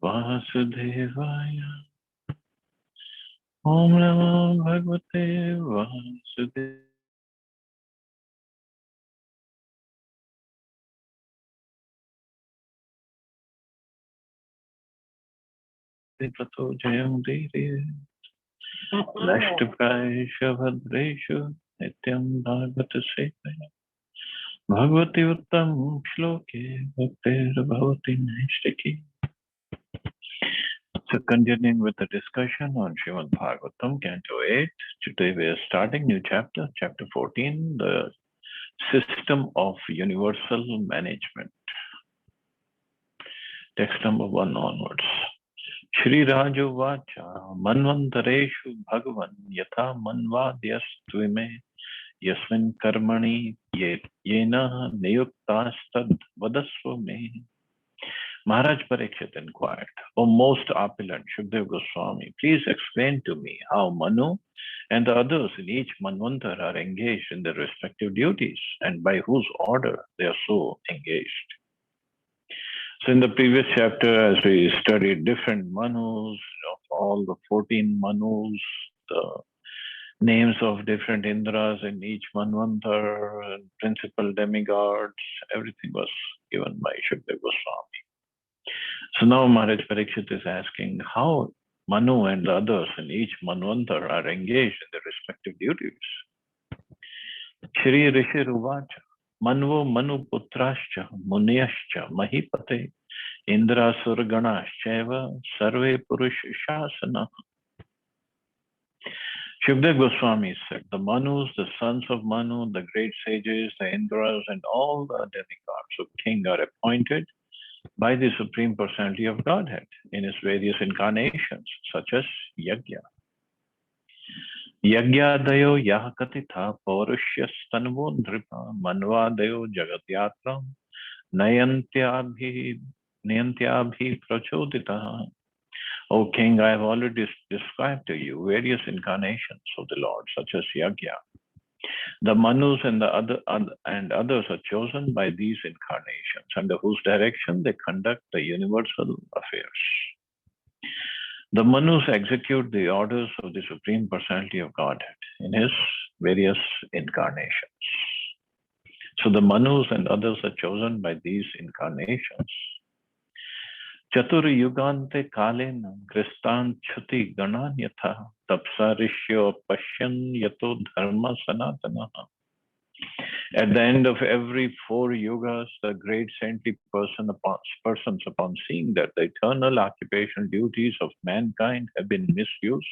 Vasudevaya. Om Namo Bhagavate Vasudevaya. Prato Jayam Diri. Nashtapraisha Bhadreshu. Nityam Bhagavata Sevaya. Bhagavati Uttam Shloke. Bhaktir Bhavati Naishtaki. So continuing with the discussion on Srimad Bhagavatam, Canto 8. Today we are starting new chapter, chapter 14, the system of universal management. Text number 1 onwards. Shri Raju Vacha Manvantareshu Bhagavan Yatha Manvadyastvime Yasmin Karmani Yena Niyuktastad Vadasva Me. Maharaj Parikshit inquired, O most opulent Shukdev Goswami, please explain to me how Manu and the others in each Manvantar are engaged in their respective duties and by whose order they are so engaged. So in the previous chapter, as we studied different Manus, of all the 14 Manus, the names of different Indras in each Manvantar, and principal demigods, everything was given by Shukdev Goswami. So now Maharaj Parikshit is asking how Manu and the others in each Manvantar are engaged in their respective duties. Shri Rishi Ruvacha Manvo Manu Putrascha Munyascha Mahipate Indra Surganashcheva Sarve Purush Shasana. Shukdev Goswami said, the Manus, the sons of Manu, the great sages, the Indras, and all the demigods of king are appointed by the Supreme Personality of Godhead in his various incarnations, such as Yajna. Yajnadayo Yahakatitha Paurushya Stanvo Nripa Manvadayo Jagatyatram Nayantyabhi Prachodita. O King, I have already described to you various incarnations of the Lord, such as Yajna. The Manus and the others are chosen by these incarnations, under whose direction they conduct the universal affairs. The Manus execute the orders of the Supreme Personality of Godhead in his various incarnations. So the Manus and others are chosen by these incarnations. Chatur Yugante Kalena Kristan Chuti Gananyatha Tapsarisho Pashyan Yato Dharma Sanatana. At the end of every 4 yugas, the great saintly persons, upon seeing that the eternal occupational duties of mankind have been misused,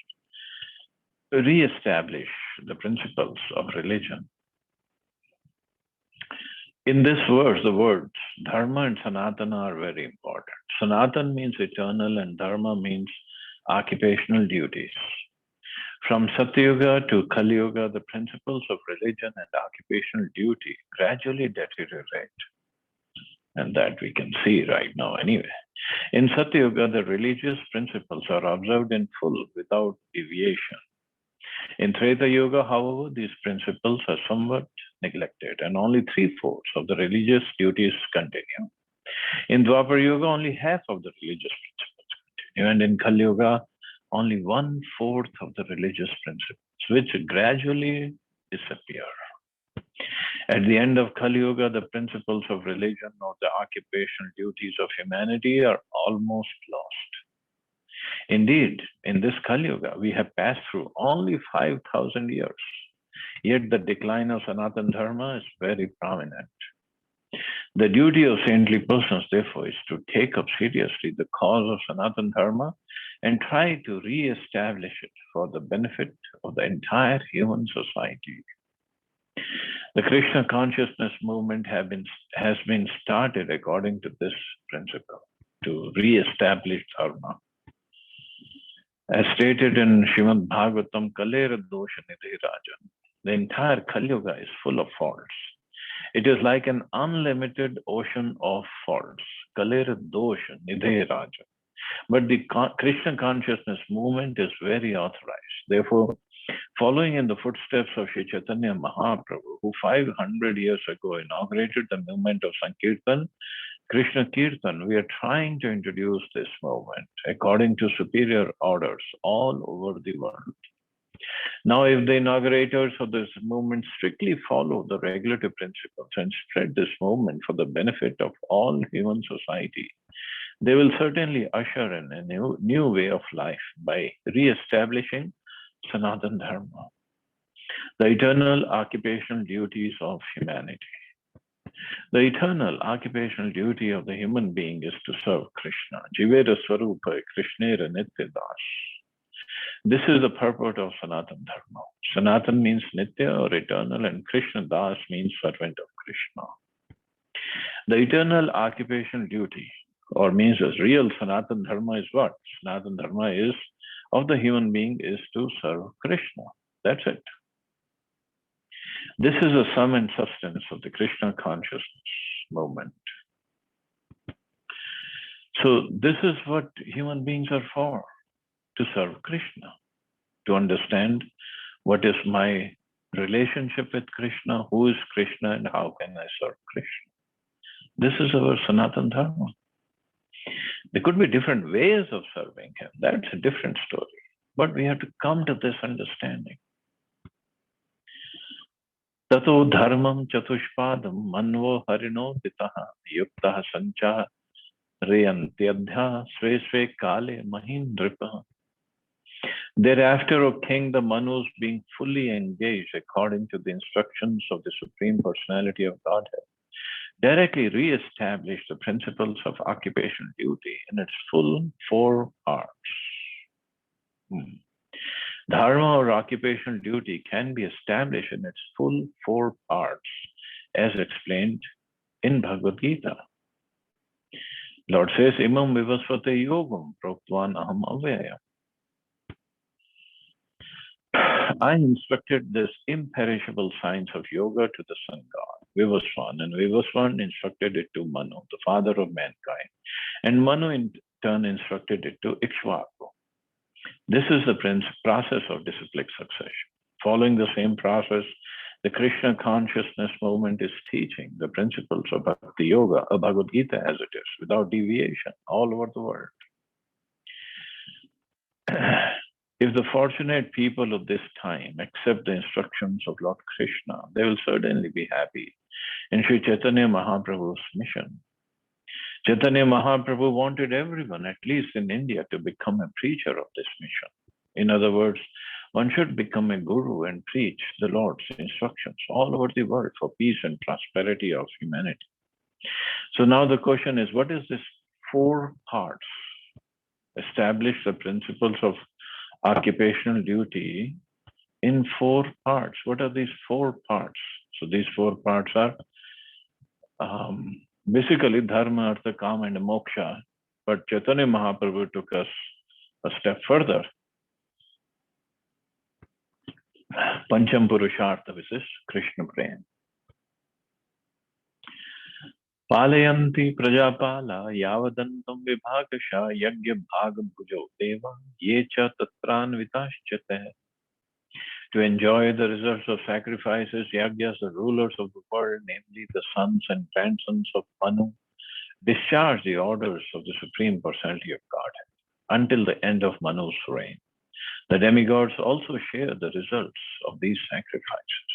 re-establish the principles of religion. In this verse, the words Dharma and Sanatana are very important. Sanatan means eternal and Dharma means occupational duties. From Satyuga to Kali Yuga, the principles of religion and occupational duty gradually deteriorate. And that we can see right now anyway. In Satyuga, the religious principles are observed in full without deviation. In Treta Yuga, however, these principles are somewhat neglected and only 3/4 of the religious duties continue. In Dwapar Yuga, only half of the religious principles continue. And in Kali Yuga, only 1/4 of the religious principles, which gradually disappear. At the end of Kali Yuga, the principles of religion or the occupational duties of humanity are almost lost. Indeed, in this Kali Yuga, we have passed through only 5,000 years, yet the decline of Sanatana Dharma is very prominent. The duty of saintly persons, therefore, is to take up seriously the cause of Sanatana Dharma and try to re-establish it for the benefit of the entire human society. The Krishna consciousness movement has been started according to this principle, to re-establish Dharma. As stated in Srimad Bhagavatam, Kalera Dosha Nidhi Rajan, the entire Kali Yuga is full of faults. It is like an unlimited ocean of faults. Kalera Dosha Nidhi Rajan. But the Krishna consciousness movement is very authorized. Therefore, following in the footsteps of Sri Chaitanya Mahaprabhu, who 500 years ago inaugurated the movement of Sankirtan, Krishna Kirtan, we are trying to introduce this movement according to superior orders all over the world. Now, if the inaugurators of this movement strictly follow the regulative principles and spread this movement for the benefit of all human society, they will certainly usher in a new way of life by re-establishing Sanatana Dharma, the eternal occupational duties of humanity. The eternal occupational duty of the human being is to serve Krishna. Jivera Swarupa Krishnera Nityadas. This is the purport of Sanatana Dharma. Sanatan means Nitya or eternal, and Krishna Das means servant of Krishna. The eternal occupational duty, or means as real Sanatana Dharma, is what? Sanatana Dharma is of the human being is to serve Krishna. That's it. This is the sum and substance of the Krishna consciousness movement. So this is what human beings are for, to serve Krishna, to understand what is my relationship with Krishna, who is Krishna, and how can I serve Krishna. This is our Sanatana Dharma. There could be different ways of serving him. That's a different story. But we have to come to this understanding. Tato dharmam chatushpadam manvo harino ditaha yuktaha sancha reyantyadhya sve sve kale mahindripa. Thereafter, O king, the Manus, being fully engaged according to the instructions of the Supreme Personality of Godhead, directly re-established the principles of occupational duty in its full 4 parts. Dharma or occupational duty can be established in its full 4 parts, as explained in Bhagavad Gita. Lord says, Imam vivasvate yogam proktvan aham avyayam. I instructed this imperishable science of yoga to the sun god, Vivasvan, and Vivasvan instructed it to Manu, the father of mankind, and Manu in turn instructed it to Ikshvaku. This is the process of disciplic succession. Following the same process, the Krishna consciousness movement is teaching the principles of Bhakti Yoga, or Bhagavad Gita as it is, without deviation, all over the world. If the fortunate people of this time accept the instructions of Lord Krishna, they will certainly be happy in Sri Chaitanya Mahaprabhu's mission. Chaitanya Mahaprabhu wanted everyone, at least in India, to become a preacher of this mission. In other words, one should become a guru and preach the Lord's instructions all over the world for peace and prosperity of humanity. So now the question is, what is this 4 parts? Establish the principles of occupational duty in 4 parts. What are these 4 parts? So these 4 parts are basically Dharma, Artha, Kama, and Moksha. But Chaitanya Mahaprabhu took us a step further. Pancham Purushartha, which is Krishna Prem. Palayanti Prajapala Yavadantam Vibhagasha Yagya Bhagam Pujo Deva Yecha Tatran Vitaschate. To enjoy the results of sacrifices, Yagyas, the rulers of the world, namely the sons and grandsons of Manu, discharge the orders of the Supreme Personality of Godhead until the end of Manu's reign. The demigods also share the results of these sacrifices.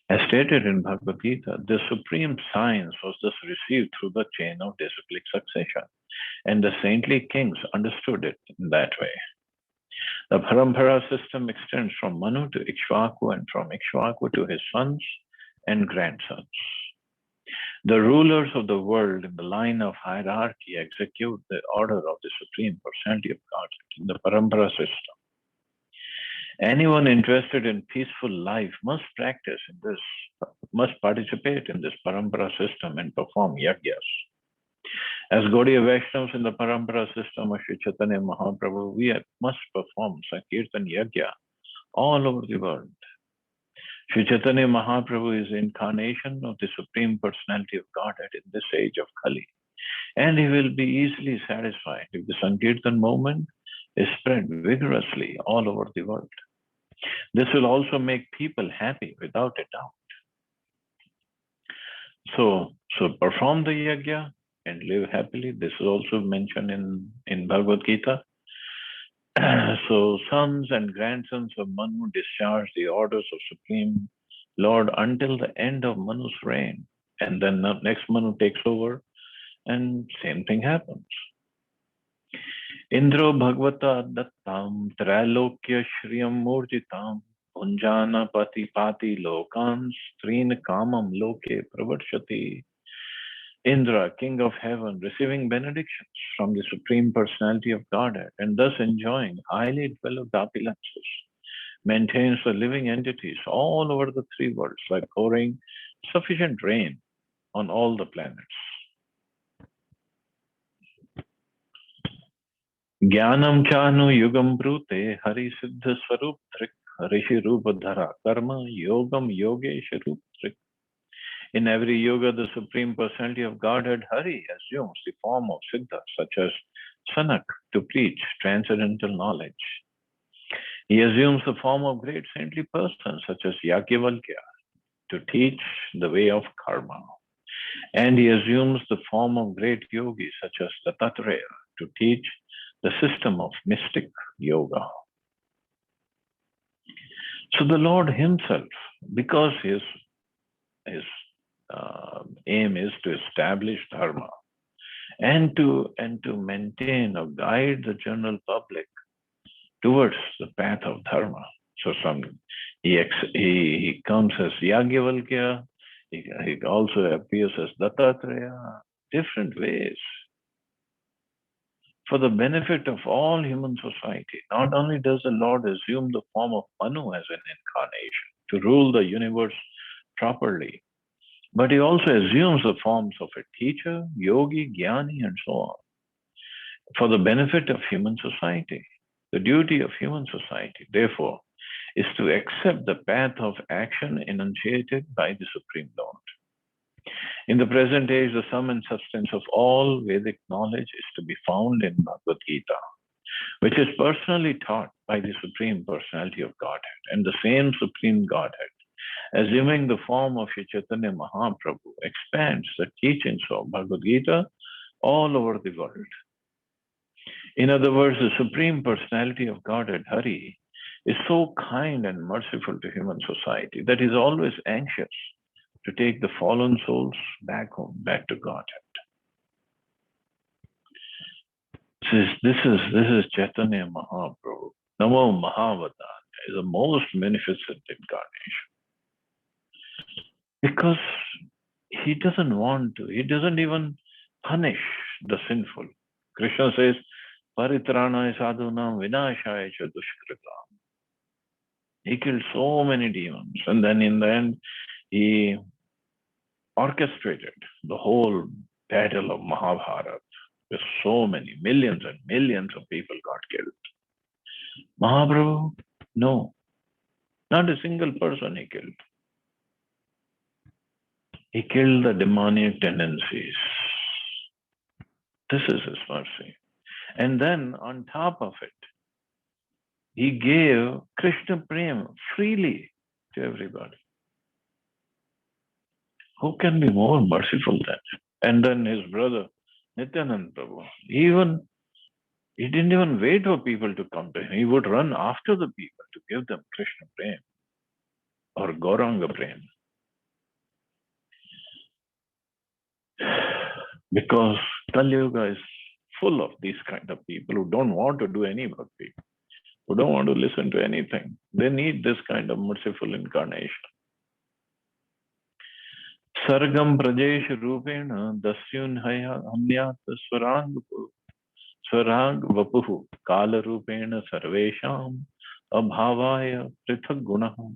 As stated in Bhagavad Gita, the supreme science was thus received through the chain of disciplic succession, and the saintly kings understood it in that way. The Parampara system extends from Manu to Ikshvaku and from Ikshvaku to his sons and grandsons. The rulers of the world in the line of hierarchy execute the order of the Supreme Personality of Godhead in the Parampara system. Anyone interested in peaceful life must participate in this Parampara system and perform yagyas. As Gaudiya Vaishnavas in the Parampara system of Sri Chaitanya Mahaprabhu, we must perform Sankirtan Yagya all over the world. Sri Chaitanya Mahaprabhu is the incarnation of the Supreme Personality of Godhead in this age of Kali. And he will be easily satisfied if the Sankirtan movement is spread vigorously all over the world. This will also make people happy without a doubt. So perform the yajna and live happily. This is also mentioned in Bhagavad Gita. So sons and grandsons of Manu discharge the orders of Supreme Lord until the end of Manu's reign. And then the next Manu takes over and same thing happens. Indro Bhagavata Dattam Trailokya Shriyam Murjitam Punjana Pati Pati Lokans Trin Kamam Loke Pravarshati. Indra, king of heaven, receiving benedictions from the Supreme Personality of Godhead and thus enjoying highly developed opulences, maintains the living entities all over the three worlds by pouring sufficient rain on all the planets. Jnanam chanu yugam brute hari siddha swarup trik rishi rupa dhara karma yogam yogesh rup trik. In every yoga, the Supreme Personality of Godhead, Hari, assumes the form of Siddha, such as Sanak, to preach transcendental knowledge. He assumes the form of great saintly persons, such as Yajnavalkya, to teach the way of karma. And he assumes the form of great yogis, such as Dattatreya, to teach the system of mystic yoga. So the Lord himself, because his aim is to establish dharma and to maintain or guide the general public towards the path of dharma. So he comes as Yajnavalkya, he also appears as Dattatreya, different ways for the benefit of all human society. Not only does the Lord assume the form of Manu as an incarnation to rule the universe properly, but he also assumes the forms of a teacher, yogi, jnani, and so on, for the benefit of human society. The duty of human society, therefore, is to accept the path of action enunciated by the Supreme Lord. In the present age, the sum and substance of all Vedic knowledge is to be found in Bhagavad Gita, which is personally taught by the Supreme Personality of Godhead, and the same Supreme Godhead, assuming the form of Chaitanya Mahaprabhu, expands the teachings of Bhagavad Gita all over the world. In other words, the Supreme Personality of Godhead, Hari, is so kind and merciful to human society that he is always anxious to take the fallen souls back home, back to Godhead. This is Chaitanya Mahaprabhu. Namo Mahavadanya is the most magnificent incarnation. Because he doesn't even punish the sinful. Krishna says, Paritranaya sadhunam vinashaya cha dushkritam. He killed so many demons, and then in the end, he orchestrated the whole battle of Mahabharata. With so many millions and millions of people got killed. Mahaprabhu, no, not a single person he killed. He killed the demonic tendencies. This is his mercy. And then on top of it, he gave Krishna Prema freely to everybody. Who can be more merciful than him? And then his brother, Nityananda Prabhu, he didn't even wait for people to come to him. He would run after the people to give them Krishna Prema or Gauranga Prema. Because Kali Yuga is full of these kind of people who don't want to do any bhakti, who don't want to listen to anything. They need this kind of merciful incarnation. Sargam Prajesh Rupena Dasyun Hamyat Swarang Vapuhu Kala Rupena Sarvesham Abhavaya Prithak Gunaham.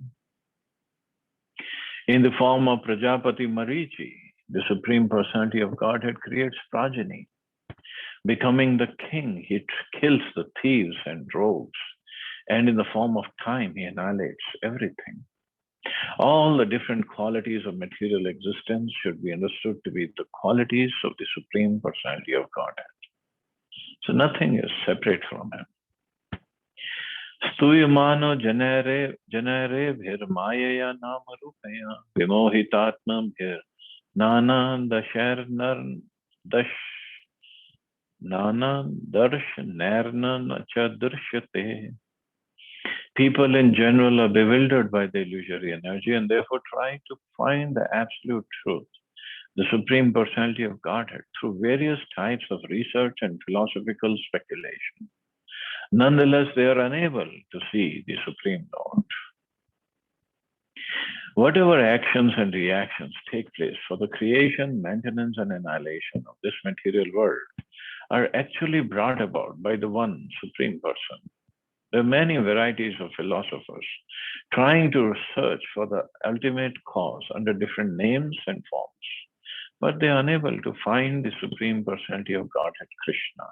In the form of Prajapati Marichi, the Supreme Personality of Godhead creates progeny. Becoming the king, he kills the thieves and rogues. And in the form of time, he annihilates everything. All the different qualities of material existence should be understood to be the qualities of the Supreme Personality of Godhead. So nothing is separate from him. Stuyamano janare bhir mayaya nama rupaya vimohitatma bhir Nana Dasharnar Dash Nana Darsh Nerna Nacha Darshate. People in general are bewildered by the illusory energy and therefore try to find the absolute truth, the Supreme Personality of Godhead, through various types of research and philosophical speculation. Nonetheless, they are unable to see the Supreme Lord. Whatever actions and reactions take place for the creation, maintenance, and annihilation of this material world are actually brought about by the one Supreme Person. There are many varieties of philosophers trying to search for the ultimate cause under different names and forms, but they are unable to find the Supreme Personality of Godhead, Krishna,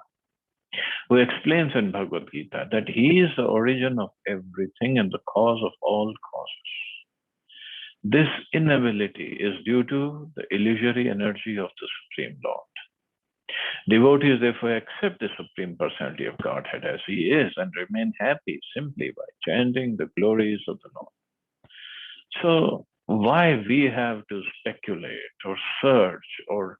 who explains in Bhagavad Gita that he is the origin of everything and the cause of all causes. This inability is due to the illusory energy of the Supreme Lord. Devotees therefore accept the Supreme Personality of Godhead as he is and remain happy simply by chanting the glories of the Lord. So why we have to speculate or search or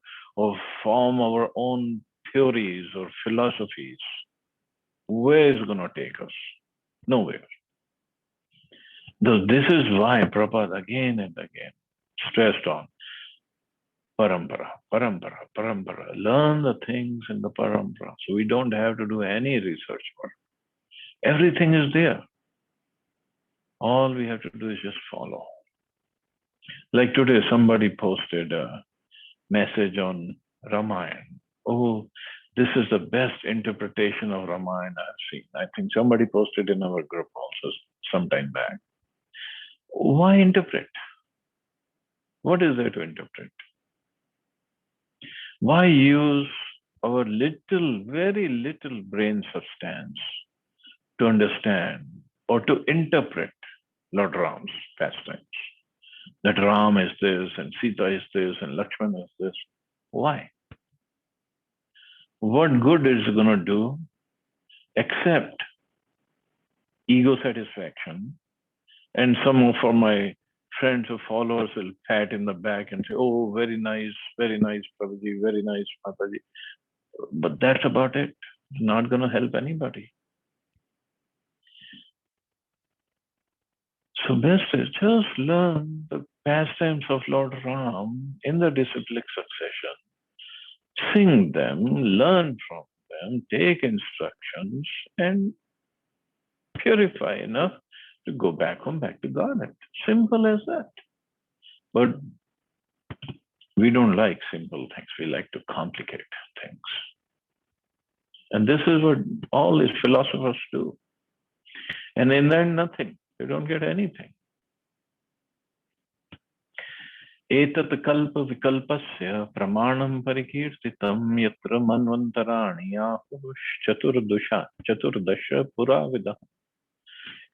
form our own theories or philosophies? Where is it going to take us? Nowhere. Though this is why Prabhupada again and again stressed on parampara, parampara, parampara. Learn the things in the parampara. So we don't have to do any research work. Everything is there. All we have to do is just follow. Like today, somebody posted a message on Ramayana. Oh, this is the best interpretation of Ramayana I've seen. I think somebody posted in our group also sometime back. Why interpret? What is there to interpret? Why use our little, very little brain substance to understand or to interpret Lord Ram's pastimes? That Ram is this and Sita is this and Lakshmana is this. Why? What good is it going to do except ego satisfaction? And some of my friends or followers will pat in the back and say, oh, very nice, Prabhuji, very nice, Mataji. But that's about it. It's not going to help anybody. So best is just learn the pastimes of Lord Ram in the disciplic succession. Sing them, learn from them, take instructions, and purify enough to go back home, back to Godhead. Simple as that. But we don't like simple things. We like to complicate things. And this is what all these philosophers do. And in the end, nothing. They don't get anything. Etat kalpa vikalpasya pramanam parikirtitam yatra manvantarani ahush chaturdasha puravida.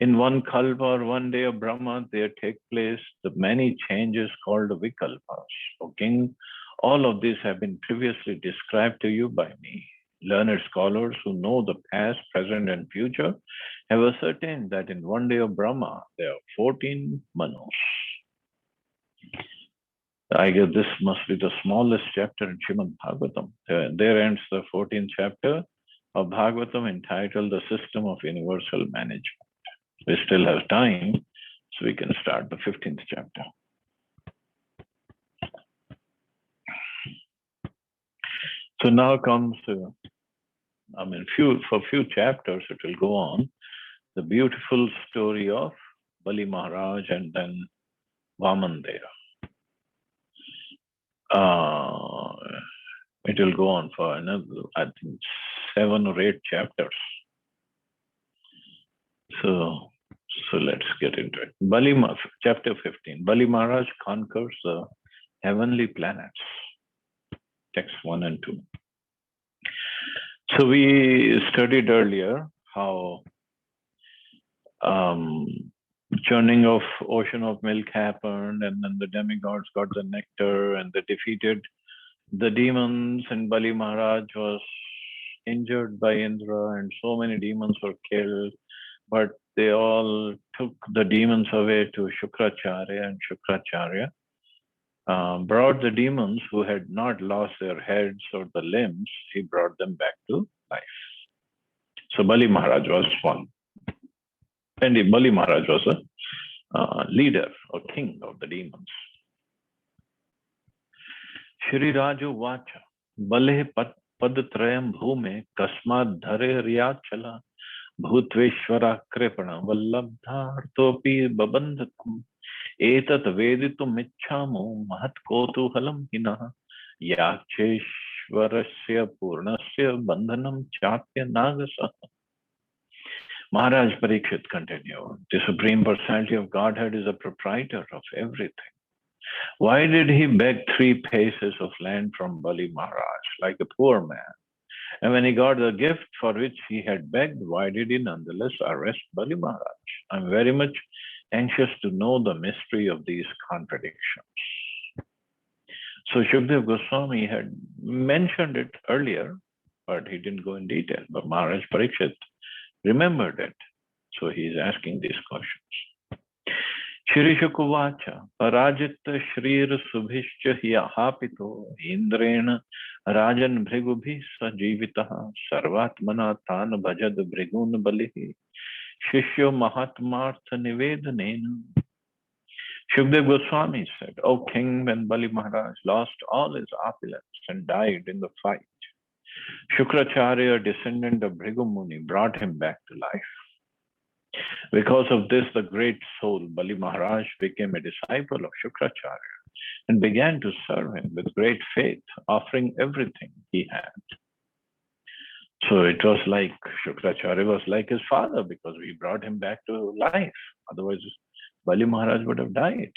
In one kalpa or one day of Brahma, there take place the many changes called vikalpas. O King, all of these have been previously described to you by me. Learned scholars who know the past, present, and future have ascertained that in one day of Brahma, there are 14 manos. I guess this must be the smallest chapter in Srimad Bhagavatam. There ends the 14th chapter of Bhagavatam entitled The System of Universal Management. We still have time, so we can start the 15th chapter. So now comes, for few chapters it will go on, the beautiful story of Bali Maharaj and then Vamandeva. It will go on for another, I think, 7 or 8 chapters. So let's get into it. Chapter 15. Bali Maharaj conquers the heavenly planets. Text 1 and 2. So we studied earlier how churning of ocean of milk happened, and then the demigods got the nectar and they defeated the demons, and Bali Maharaj was injured by Indra and so many demons were killed, but they all took the demons away to Shukracharya, and Shukracharya brought the demons who had not lost their heads or the limbs, he brought them back to life. So Bali Maharaj was one. And Bali Maharaj was a leader or king of the demons. Shri Raju Vacha Bale Padtrayam Bhume Kasmad Dhare Riyachala Bhutveshwara Kripana Vallabdhartopi Babandhatam Etat Veditum Ichhamo Mahat Kotuhalam Hina Yaksheshwarasya Purnasya Bandhanam Chapya Nagasa. Maharaj Parikshit continued, the Supreme Personality of Godhead is the proprietor of everything. Why did he beg 3 paces of land from Bali Maharaj like a poor man? And when he got the gift for which he had begged, why did he nonetheless arrest Bali Maharaj? I'm very much anxious to know the mystery of these contradictions. So Shukdev Goswami had mentioned it earlier, but he didn't go in detail. But Maharaj Parikshit remembered it. So he is asking these questions. Shri Shukuvacha Parajita Shrir Subhishcha Hapito Indrena Rajan Bhrigubhi Sajivitaha Sarvatmana Tan Bhajad Bhrigun Balihi Shishyo Mahatmartha Nivedanena. Shukdev Goswami said, O king, when Bali Maharaj lost all his opulence and died in the fight, Shukracharya, descendant of Bhrigu Muni, brought him back to life. Because of this, the great soul Bali Maharaj became a disciple of Shukracharya and began to serve him with great faith, offering everything he had. So it was like Shukracharya was like his father because we brought him back to life. Otherwise, Bali Maharaj would have died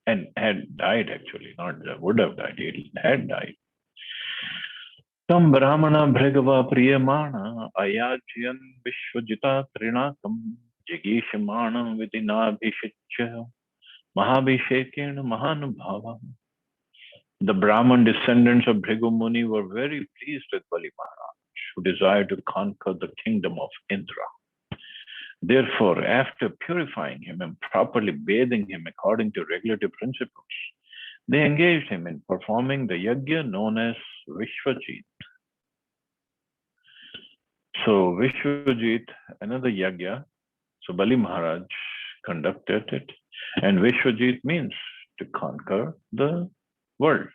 and had died actually, not would have died, he had died. Tam Brahmana Bhrigava Priyamana Ayajyan Vishwajita Trinakam Jigishamana Vidinabhishitya Mahabhishekena Mahanubhava. The Brahman descendants of Bhrigu Muni were very pleased with Bali Maharaj, who desired to conquer the kingdom of Indra. Therefore, after purifying him and properly bathing him according to regulative principles, they engaged him in performing the yajna known as Vishwajit. So Vishwajit, another yajna, so Bali Maharaj conducted it, and Vishwajit means to conquer the world.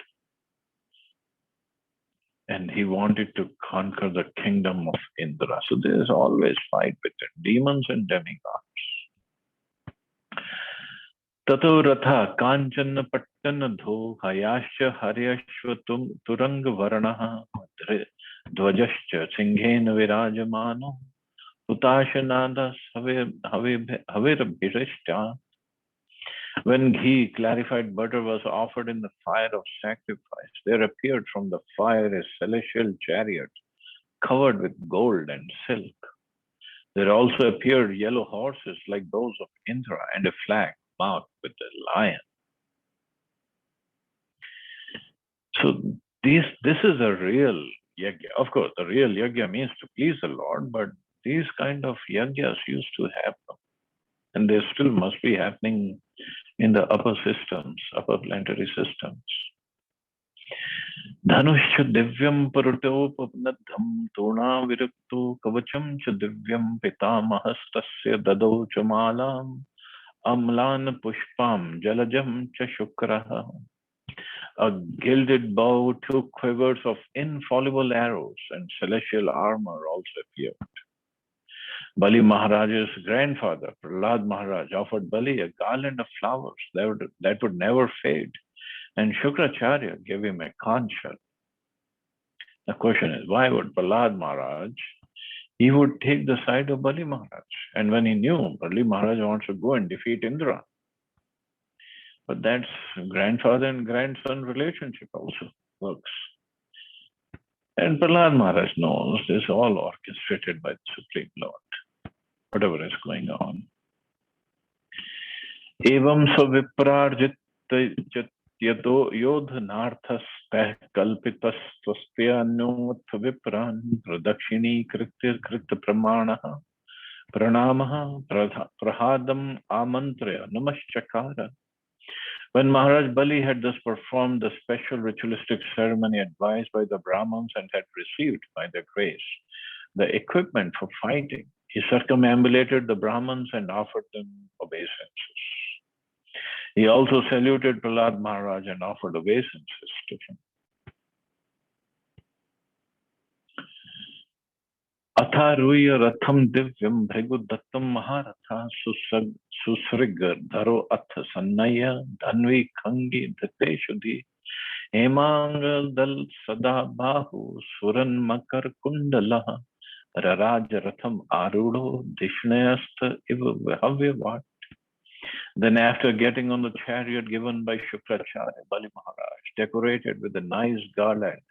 And he wanted to conquer the kingdom of Indra. So there is always fight between demons and demigods. Tato ratha kanchana pattana dho hayascha haryashva turang varanaha dvajascha singhena virajamano utashanada havirabhirishta. When ghee, clarified butter, was offered in the fire of sacrifice, there appeared from the fire a celestial chariot covered with gold and silk. There also appeared yellow horses like those of Indra and a flag marked with a lion. So this is a real yajna. Of course, the real yajna means to please the Lord, but these kind of yajnas used to happen. And they still must be happening in the upper systems, upper planetary systems. Dhanushya divyam parutopapnadham turna viraktu kavacham cha divyam pitamahastasya dadau cha malam amlan pushpam jalajam cha shukraha. A gilded bow, 2 quivers of infallible arrows, and celestial armor also appeared. Bali Maharaj's grandfather, Prahlad Maharaj, offered Bali a garland of flowers that would never fade, and Shukracharya gave him a conch shell. The question is, why would Prahlad Maharaj, he would take the side of Bali Maharaj, and when he knew Bali Maharaj wants to go and defeat Indra. But that's grandfather and grandson relationship also works. And Prahlad Maharaj knows this is all orchestrated by the Supreme Lord, whatever is going on. Evam saviprarjit yato yodhanarthas peh kalpitas twastya anyot vipran pradakshini kritya krita pramanaha pranamaha prahadam amantraya namaschakara. When Maharaj Bali had thus performed the special ritualistic ceremony advised by the Brahmins and had received by their grace the equipment for fighting, he circumambulated the Brahmins and offered them obeisances. He also saluted Prahlad Maharaj and offered obeisances to him. Atharuya Ratham Divyam Bhrigu Maharatha Susrigar Dharo Atha Sannaya Dhanvi Khangi Dhate Shuddhi Hemangal Dal Sada Bahu Suran Makar Kundalaha Raraj Ratham Arudo Dishnayasta Iva Vihavyavat. Then, after getting on the chariot given by Shukracharya, Bali Maharaj, decorated with a nice garland,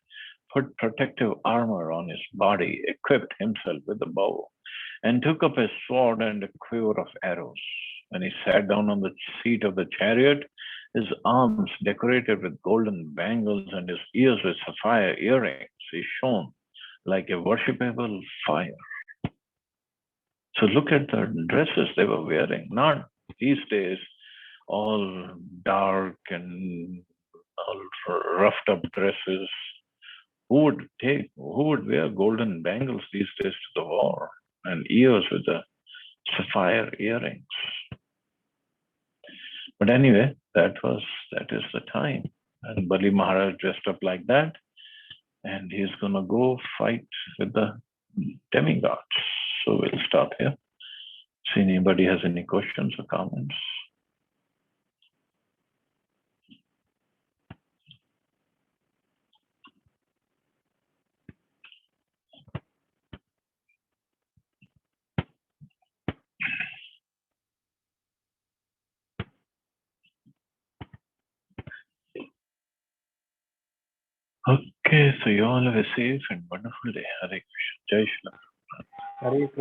put protective armor on his body, equipped himself with a bow, and took up his sword and a quiver of arrows. When he sat down on the seat of the chariot, his arms decorated with golden bangles and his ears with sapphire earrings, he shone like a worshipable fire. So look at the dresses they were wearing, not these days all dark and all roughed up dresses. Who would wear golden bangles these days to the war and ears with the sapphire earrings? But anyway, that is the time. And Bali Maharaj dressed up like that, and he's gonna go fight with the demigods. So we'll stop here. See anybody has any questions or comments. Okay, so you all have a safe and wonderful day. Hare Krishna. Jai Shri Ram. Hare Krishna.